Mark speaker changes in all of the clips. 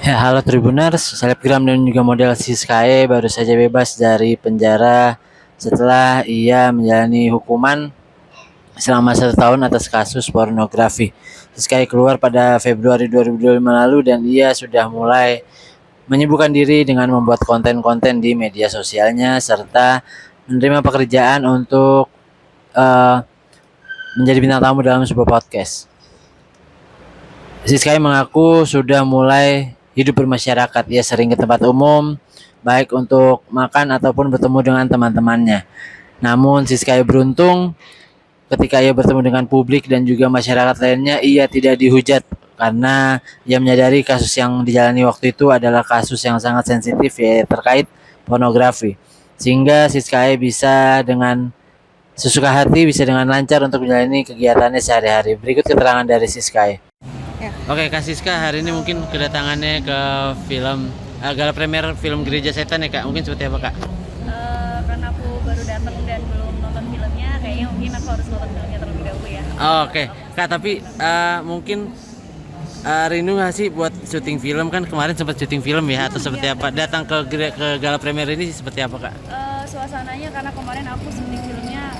Speaker 1: Ya, halo Tribuners, selebgram dan juga model Siskae baru saja bebas dari penjara setelah ia menjalani hukuman selama 1 tahun atas kasus pornografi. Siskae keluar pada Februari 2025 lalu dan ia sudah mulai menyibukkan diri dengan membuat konten-konten di media sosialnya serta menerima pekerjaan untuk uh, menjadi bintang tamu dalam sebuah podcast. Siskae mengaku sudah mulai hidup bermasyarakat. Ia sering ke tempat umum, baik untuk makan ataupun bertemu dengan teman-temannya. Namun Siskae beruntung ketika ia bertemu dengan publik dan juga masyarakat lainnya, ia tidak dihujat karena ia menyadari kasus yang dijalani waktu itu adalah kasus yang sangat sensitif ya terkait pornografi. Sehingga Siskae bisa dengan sesuka hati, bisa dengan lancar untuk menjalani kegiatannya sehari-hari. Berikut keterangan dari Siskae. Ya. Oke, Kak Siska, hari ini mungkin kedatangannya ke film gala premier film Gereja Setan ya Kak. Mungkin seperti apa Kak?
Speaker 2: Karena aku baru datang dan belum nonton filmnya, kayaknya mungkin aku harus nonton filmnya terlebih dahulu ya.
Speaker 1: Oke. Kak, tapi mungkin rindu nggak sih buat syuting film? Kan kemarin sempat syuting film ya, atau seperti apa? Datang ke gala premier ini seperti apa Kak?
Speaker 2: Suasananya karena kemarin aku syuting filmnya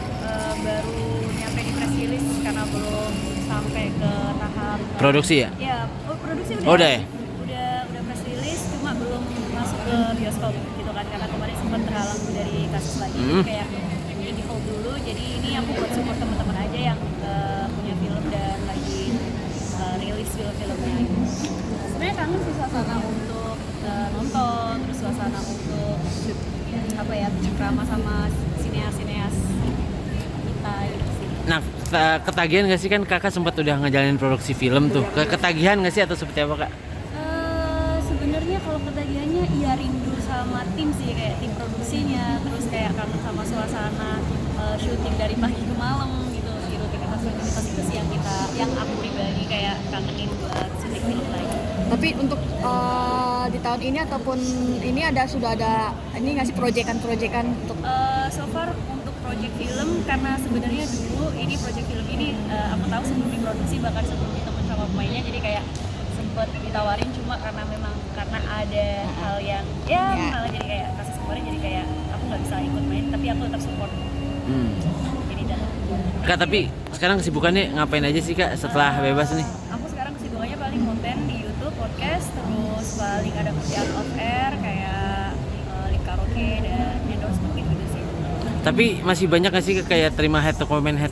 Speaker 2: baru nyampe di press release karena belum sampai ke tahap
Speaker 1: Produksi ya?
Speaker 2: Ya, produksi udah.
Speaker 1: Oh, udah ya?
Speaker 2: Udah press release, cuma belum masuk ke bioskop gitu kan, karena kemarin sempat terhalang dari kasus lagi. Kayak ini di hold dulu. Jadi ini aku buat support teman-teman aja yang punya film dan lagi rilis film-filmnya gitu. Sebenarnya kangen sih suasana untuk nonton, terus suasana untuk apa ya, cekrama sama sineas-sineas kita gitu sih.
Speaker 1: Nah, ketagihan nggak sih, kan kakak sempat udah ngejalanin produksi film tuh? Ketagihan nggak sih atau seperti apa Kak?
Speaker 2: Sebenarnya kalau ketagihannya iya rindu sama tim sih, kayak tim produksinya, terus kayak kangen sama suasana syuting dari pagi ke malam gitu, rutinitas itu sih yang aku pribadi kayak kangenin buat syuting film lagi.
Speaker 3: Tapi untuk di tahun ini ataupun ini sudah ada ini nggak sih proyekan untuk
Speaker 2: so far untuk project film, karena sebenarnya dulu ini project film ini aku tahu sebelum diproduksi, bahkan sebelum ditemuin sama pemainnya, jadi kayak sempet ditawarin, cuma karena ada hal yang malah jadi kayak kasus kemarin, jadi kayak aku nggak bisa ikut main, tapi aku tetap support. Jadi
Speaker 1: Kak, tapi sekarang kesibukannya ngapain aja sih Kak setelah bebas nih?
Speaker 2: Aku sekarang kesibukannya paling konten di YouTube, podcast, terus paling ada kerjaan off air kayak link karaoke dan endorsement gitu sih.
Speaker 1: Tapi masih banyak nggak sih kayak terima head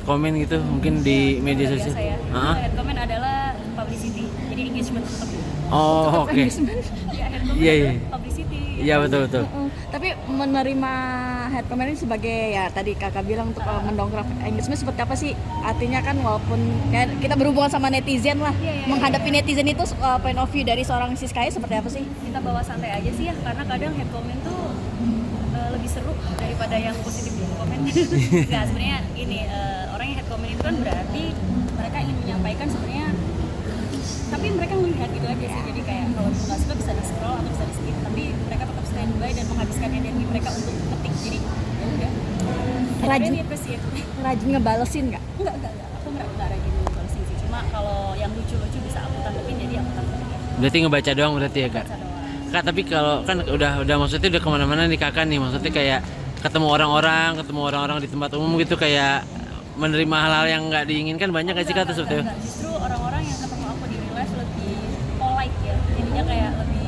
Speaker 1: comment gitu mungkin di media sosial?
Speaker 2: Ya. Head comment adalah publicity, jadi engagement tetap.
Speaker 1: Oh, oke.
Speaker 2: Ya, head comment
Speaker 1: Iya.
Speaker 2: publicity.
Speaker 1: Iya, betul.
Speaker 3: tapi menerima head comment ini sebagai ya tadi kakak bilang untuk mendongkrak engagement seperti apa sih? Artinya kan walaupun ya, kita berhubungan sama netizen lah, menghadapi netizen itu point of view dari seorang Siskae seperti apa sih?
Speaker 2: Kita bawa santai aja sih ya, karena kadang head comment tuh lebih seru daripada yang positif komen. Nggak, sebenarnya ini orang yang head comment itu kan berarti mereka ingin menyampaikan sebenarnya, tapi mereka melihat gitu aja sih. Jadi kayak kalau nggak suka bisa di scroll atau bisa di skip, tapi mereka tetap standby dan menghabiskan energi mereka untuk ketik. Jadi ya udah.
Speaker 3: Rajin ngebalesin nggak?
Speaker 2: Enggak. Aku nggak rajin ngebalesin sih. Cuma kalau yang lucu-lucu bisa aku tanggepin, jadi aku tanggepin.
Speaker 1: Berarti ngebaca doang berarti ya Kak? Kak, tapi kalau kan udah maksudnya udah kemana-mana nih kakak nih, maksudnya kayak ketemu orang-orang di tempat umum gitu, kayak menerima hal-hal yang nggak diinginkan, banyak nggak sih Kak tuh seperti itu?
Speaker 2: Justru orang-orang yang ketemu aku di real life lebih polite ya, jadinya kayak lebih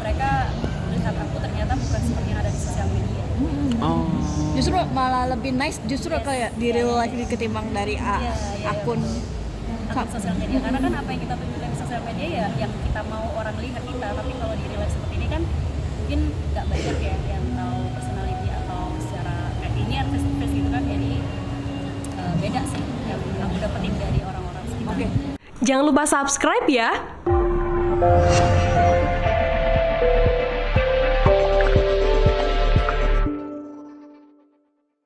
Speaker 2: mereka melihat aku ternyata bukan seperti yang ada di sosial media.
Speaker 1: Oh.
Speaker 3: Justru malah lebih nice kayak di real life ketimbang dari akun
Speaker 2: sosial media, karena kan apa yang kita tunjukkan di sosial media ya yang kita mau orang lihat kita, tapi kalau di real life seperti ini kan mungkin nggak banyak ya yang tahu personality atau secara kayak ini artis-artis gitu kan, jadi beda sih yang aku dapetin dari orang-orang sekitar.
Speaker 4: Jangan lupa subscribe ya.